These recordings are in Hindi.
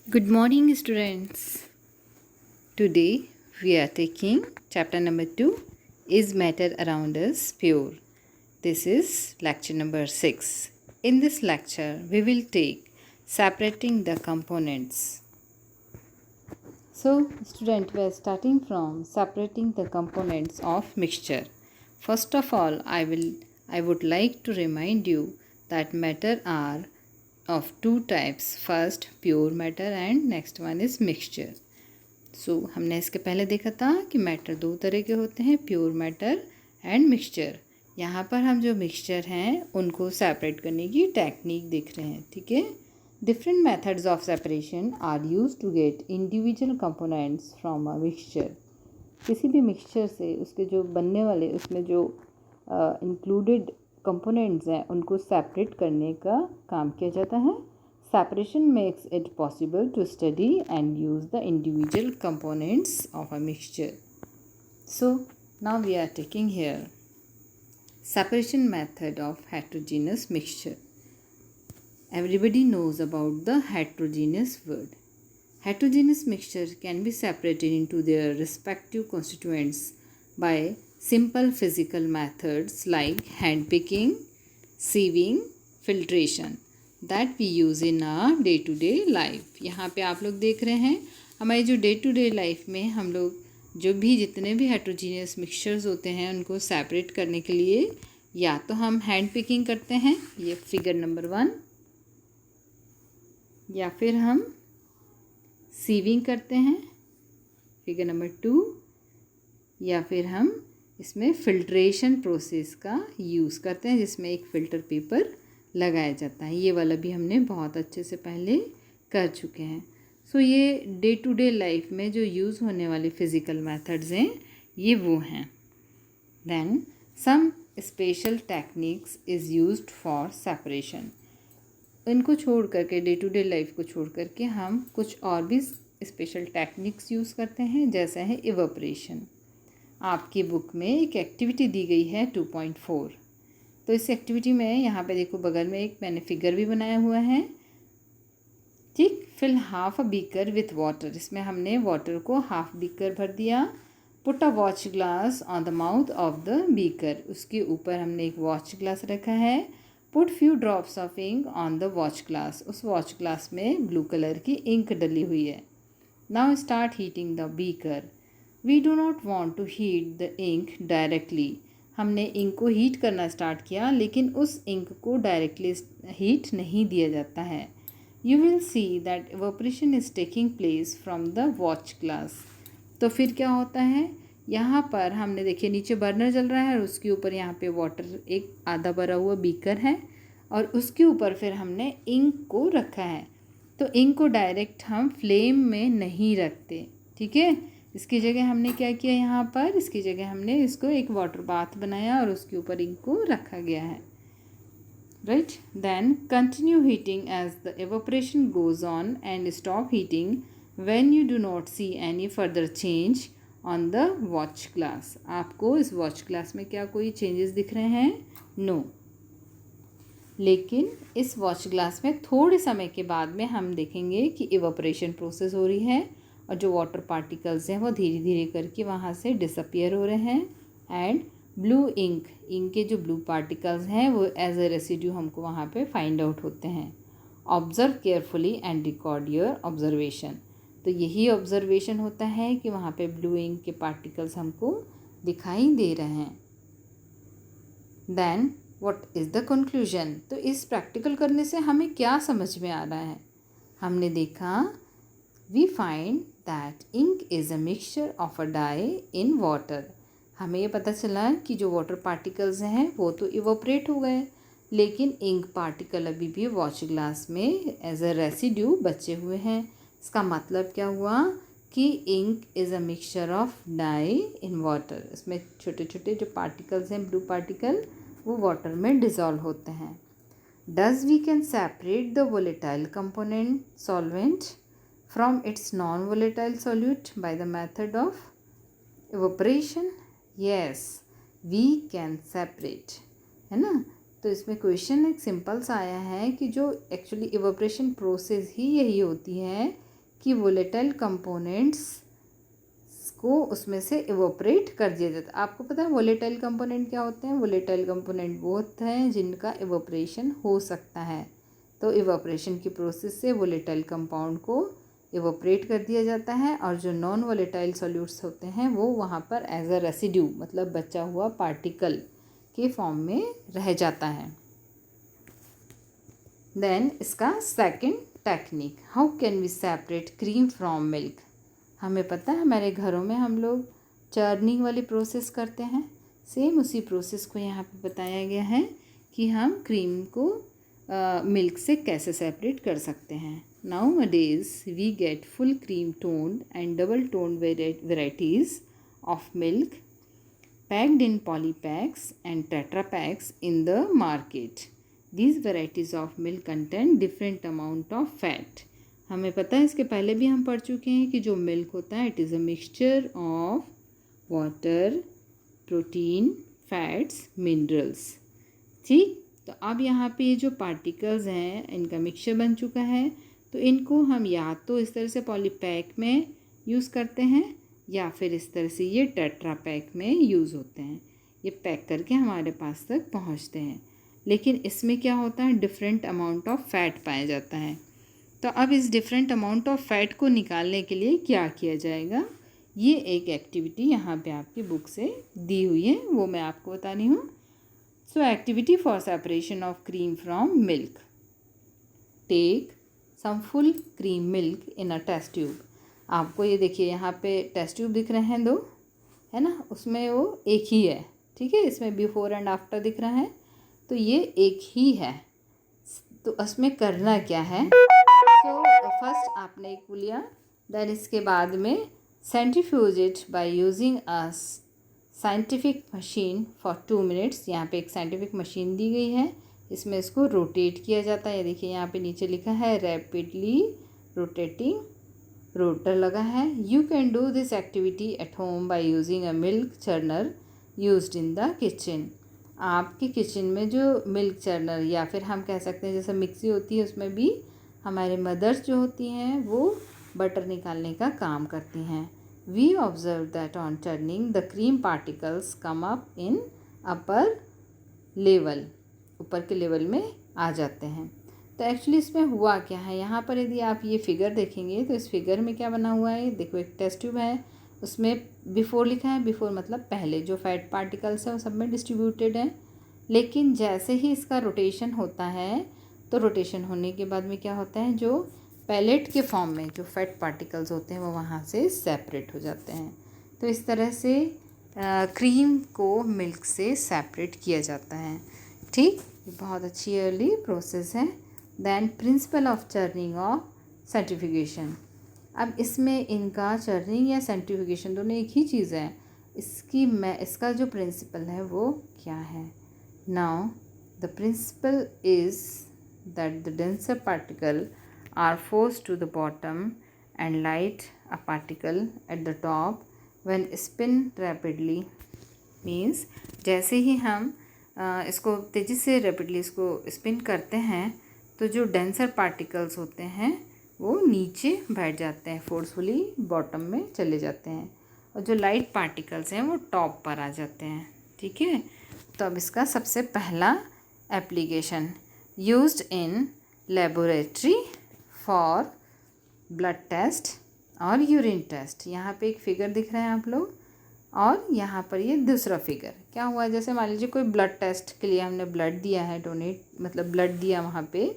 Good morning, students. Today we are taking chapter number 2, Is Matter Around Us Pure? This is lecture number 6. In this lecture, we will take separating the components. So, student, we are starting from separating the components of mixture. First of all, I would like to remind you that matter are of two types. First, pure matter and next one is mixture. सो हमने इसके पहले देखा था कि मैटर दो तरह के होते हैं, प्योर मैटर एंड मिक्सचर। यहाँ पर हम जो मिक्सचर हैं उनको सेपरेट करने की टेक्निक देख रहे हैं, ठीक है। Different methods of separation are use to get individual components from a mixture. किसी भी मिक्सचर से उसके जो बनने वाले उसमें जो इंक्लूडेड कंपोनेंट्स हैं उनको सेपरेट करने का काम किया जाता है। Separation makes it possible to study and use the individual components of a mixture. So, now we are taking here separation method of heterogeneous mixture. Everybody knows about the heterogeneous word. Heterogeneous mixture can be separated into their respective constituents by simple physical methods like hand picking, sieving, filtration. That we use in our day to day life. यहाँ पे आप लोग देख रहे हैं हमारी जो डे टू डे लाइफ में हम लोग जो भी जितने भी हेट्रोजीनियस मिक्सचर्स होते हैं उनको सेपरेट करने के लिए या तो हम हैंड पिकिंग करते हैं, ये फिगर नंबर 1, या फिर हम सीविंग करते हैं, फिगर नंबर 2, या फिर हम इसमें फिल्ट्रेशन प्रोसेस का यूज़ करते हैं जिसमें एक फ़िल्टर पेपर लगाया जाता है। ये वाला भी हमने बहुत अच्छे से पहले कर चुके हैं। सो ये डे टू डे लाइफ में जो यूज़ होने वाली फ़िज़िकल मेथड्स हैं ये वो हैं। Then some special techniques is used for separation. इनको छोड़ करके डे टू डे लाइफ को छोड़ करके हम कुछ और भी स्पेशल टेक्निक्स यूज़ करते हैं, जैसे है इवेपोरेशन। आपकी बुक में एक एक्टिविटी दी गई है 2.4। तो इस एक्टिविटी में यहाँ पे देखो बगल में एक मैंने फिगर भी बनाया हुआ है, ठीक। Fill half a beaker with water, इसमें हमने वाटर को हाफ बीकर भर दिया। Put a watch glass on the mouth of the beaker, उसके ऊपर हमने एक वॉच ग्लास रखा है। Put few drops of ink on the watch glass, उस वॉच ग्लास में ब्लू कलर की इंक डली हुई है। Now start heating the beaker. We do not want to heat the ink directly, हमने इंक को हीट करना स्टार्ट किया लेकिन उस इंक को डायरेक्टली हीट नहीं दिया जाता है। You will see that evaporation is taking place from the watch glass. तो फिर क्या होता है, यहाँ पर हमने देखिए नीचे बर्नर जल रहा है और उसके ऊपर यहाँ पे वाटर एक आधा भरा हुआ बीकर है और उसके ऊपर फिर हमने इंक को रखा है। तो इंक को डायरेक्ट हम फ्लेम में नहीं रखते, ठीक है। इसकी जगह हमने क्या किया, यहाँ पर इसकी जगह हमने इसको एक वाटर बाथ बनाया और उसके ऊपर इंक को रखा गया है, right. Then continue heating as the evaporation goes on and stop heating when you do not see any further change on the watch glass. आपको इस वॉच ग्लास में क्या कोई चेंजेस दिख रहे हैं? नो। लेकिन इस वॉच ग्लास में थोड़े समय के बाद में हम देखेंगे कि इवेपोरेशन प्रोसेस हो रही है और जो वाटर पार्टिकल्स हैं वो धीरे धीरे करके वहाँ से डिसअपियर हो रहे हैं एंड ब्लू इंक के जो ब्लू पार्टिकल्स हैं वो एज ए रेसिड्यू हमको वहाँ पे फाइंड आउट होते हैं। Observe carefully and record your observation. तो यही ऑब्जर्वेशन होता है कि वहाँ पे ब्लू इंक के पार्टिकल्स हमको दिखाई दे रहे हैं। Then what is the conclusion. तो इस प्रैक्टिकल करने से हमें क्या समझ में आ रहा है? हमने देखा we find that ink is a mixture of a dye in water. हमें ये पता चला कि जो वाटर पार्टिकल्स हैं वो तो इवोपरेट हो गए लेकिन इंक पार्टिकल अभी भी वॉच ग्लास में एज अ रेसिड्यू बचे हुए हैं। इसका मतलब क्या हुआ कि ink is a mixture of dye in water. इसमें छोटे छोटे जो पार्टिकल्स हैं ब्लू पार्टिकल वो वाटर में डिज़ोल्व होते हैं। Does we can separate the volatile component solvent from its non-volatile solute by the method of evaporation? Yes, we can separate, है ना। तो इसमें क्वेश्चन एक सिंपल सा आया है कि जो एक्चुअली इवोपरेशन प्रोसेस ही यही होती है कि वोलेटाइल कंपोनेंट्स को उसमें से इवोपरेट कर दिया जाता है। आपको पता है वोलेटाइल कंपोनेंट क्या होते हैं? वोलेटाइल कंपोनेंट वो होते हैं जिनका इवोपरेशन हो सकता है। तो इवोपरेशन की प्रोसेस से वोलेटाइल कंपाउंड को इवोपरेट कर दिया जाता है और जो नॉन वोलेटाइल सॉल्यूट्स होते हैं वो वहाँ पर एज अ रेसिड्यू मतलब बचा हुआ पार्टिकल के फॉर्म में रह जाता है। देन इसका second technique, how can we separate cream from milk. हमें पता है हमारे घरों में हम लोग चर्निंग वाली प्रोसेस करते हैं। सेम उसी प्रोसेस को यहाँ पे बताया गया है कि हम क्रीम को मिल्क से कैसे सेपरेट कर सकते हैं। Nowadays we get full cream toned and double toned varieties of milk packed in polypacks and tetra packs in the market. These varieties of milk contain different amount of fat. हमें पता है, इसके पहले भी हम पढ़ चुके हैं कि जो मिल्क होता है it is a mixture of water, protein, fats, minerals. ठीक, तो अब यहाँ पे ये जो पार्टिकल्स हैं इनका मिक्सचर बन चुका है, तो इनको हम या तो इस तरह से पॉलीपैक में यूज़ करते हैं या फिर इस तरह से ये टेट्रा पैक में यूज़ होते हैं। ये पैक करके हमारे पास तक पहुँचते हैं, लेकिन इसमें क्या होता है डिफरेंट अमाउंट ऑफ फैट पाया जाता है। तो अब इस डिफरेंट अमाउंट ऑफ फैट को निकालने के लिए क्या किया जाएगा, ये एक एक्टिविटी यहाँ पे आपकी बुक से दी हुई है, वो मैं आपको बता रही हूँ। So activity for separation of cream from milk, take some full cream milk in a test tube. आपको ये देखिए यहाँ पे टेस्ट ट्यूब दिख रहे हैं दो, है ना, उसमें वो एक ही है, ठीक है, इसमें बिफोर एंड आफ्टर दिख रहा है, तो ये एक ही है। तो उसमें करना क्या है, तो फर्स्ट आपने एक लिया, देन इसके बाद में centrifuge it by using a scientific machine for 2 minutes. यहाँ पे एक साइंटिफिक मशीन दी गई है, इसमें इसको रोटेट किया जाता है। देखिए यहाँ पे नीचे लिखा है रैपिडली रोटेटिंग, रोटर लगा है। You can do this activity at home by using a milk churner used in the kitchen. आपके किचन में जो मिल्क चर्नर या फिर हम कह सकते हैं जैसे मिक्सी होती है, उसमें भी हमारे मदर्स जो होती हैं वो बटर निकालने का काम करती हैं। We observe that on turning the cream particles come up in upper level, ऊपर के लेवल में आ जाते हैं। तो एक्चुअली इसमें हुआ क्या है, यहाँ पर यदि आप ये फिगर देखेंगे तो इस फिगर में क्या बना हुआ है, देखो एक टेस्ट ट्यूब है, उसमें बिफोर लिखा है, बिफोर मतलब पहले जो फैट पार्टिकल्स है वो सब में डिस्ट्रीब्यूटेड है। लेकिन जैसे ही इसका रोटेशन होता है तो रोटेशन होने के बाद में क्या होता है, जो पैलेट के फॉर्म में जो फैट पार्टिकल्स होते हैं वो वहाँ से सेपरेट हो जाते हैं। तो इस तरह से क्रीम को मिल्क से सेपरेट किया जाता है। ठीक, बहुत अच्छी अर्ली प्रोसेस है। Then principle of churning of centrifugation. अब इसमें इनका चर्निंग या सेंट्रीफ्यूगेशन दोनों एक ही चीज़ है। इसका जो प्रिंसिपल है वो क्या है, now the principle is that the denser particle are forced to the bottom and light a particle at the top when spin rapidly। means जैसे ही हम इसको तेज़ी से रैपिडली इसको स्पिन करते हैं तो जो डेंसर पार्टिकल्स होते हैं वो नीचे बैठ जाते हैं, फोर्सफुली बॉटम में चले जाते हैं, और जो लाइट पार्टिकल्स हैं वो टॉप पर आ जाते हैं। ठीक है, तो अब इसका सबसे पहला application, used in laboratory for blood test और यूरिन टेस्ट। यहाँ पे एक फिगर दिख रहा है आप लोग, और यहाँ पर ये दूसरा फिगर। क्या हुआ, जैसे मान लीजिए कोई ब्लड टेस्ट के लिए हमने ब्लड दिया है, डोनेट मतलब ब्लड दिया वहाँ पे,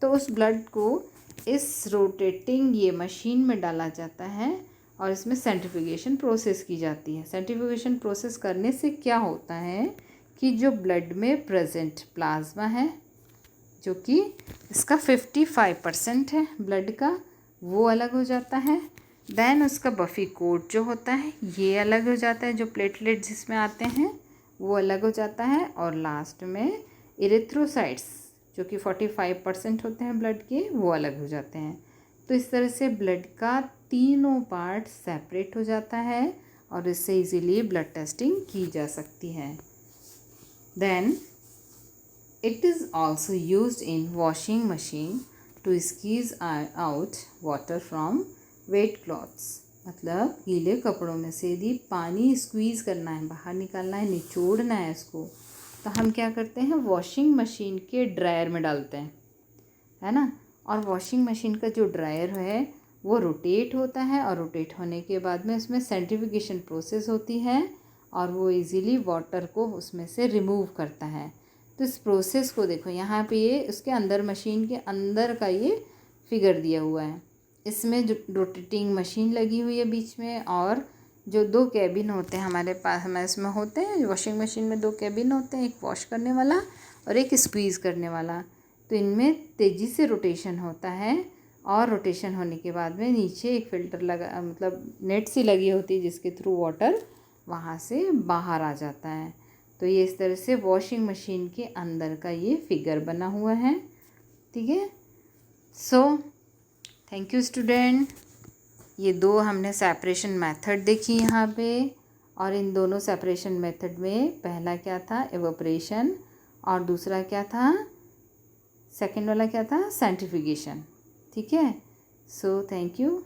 तो उस ब्लड को इस रोटेटिंग ये मशीन में डाला जाता है और इसमें सेंट्रीफ्यूगेशन प्रोसेस की जाती है। सेंट्रीफ्यूगेशन प्रोसेस करने से क्या होता है कि जो ब्लड में प्रेजेंट प्लाज्मा है, जो कि इसका 55% है ब्लड का, वो अलग हो जाता है। देन उसका बफी कोट जो होता है ये अलग हो जाता है, जो प्लेटलेट जिसमें आते हैं वो अलग हो जाता है, और लास्ट में इरिथ्रोसाइट्स जो कि 45% होते हैं ब्लड के, वो अलग हो जाते हैं। तो इस तरह से ब्लड का तीनों पार्ट सेपरेट हो जाता है और इससे इजीली ब्लड टेस्टिंग की जा सकती है। Then It is also used in washing machine to squeeze out water from wet cloths. मतलब गीले कपड़ों में से यदि पानी स्क्वीज़ करना है, बाहर निकालना है, निचोड़ना है उसको, तो हम क्या करते हैं, वॉशिंग मशीन के ड्रायर में डालते हैं, है ना। और वॉशिंग मशीन का जो ड्रायर है वो रोटेट होता है, और रोटेट होने के बाद में उसमें सेंट्रीफ्यूगेशन प्रोसेस होती है, और वो इजीली वाटर को उसमें से रिमूव करता है। तो इस प्रोसेस को देखो, यहाँ पे ये उसके अंदर, मशीन के अंदर का ये फिगर दिया हुआ है। इसमें जो रोटेटिंग मशीन लगी हुई है बीच में, और जो दो कैबिन होते हैं हमारे पास, हमारे इसमें होते हैं वॉशिंग मशीन में, दो कैबिन होते हैं, एक वॉश करने वाला और एक स्क्वीज़ करने वाला। तो इनमें तेज़ी से रोटेशन होता है, और रोटेशन होने के बाद में नीचे एक फ़िल्टर लगा, मतलब नेट सी लगी होती है, जिसके थ्रू वाटर वहाँ से बाहर आ जाता है। तो ये इस तरह से वॉशिंग मशीन के अंदर का ये फिगर बना हुआ है, ठीक है। So thank you student. ये दो हमने सेपरेशन मेथड देखी यहाँ पे, और इन दोनों सेपरेशन मेथड में पहला क्या था, एवोपरेशन, और दूसरा क्या था, सेकंड वाला क्या था, सेंट्रीफ्यूगेशन, ठीक है। So thank you.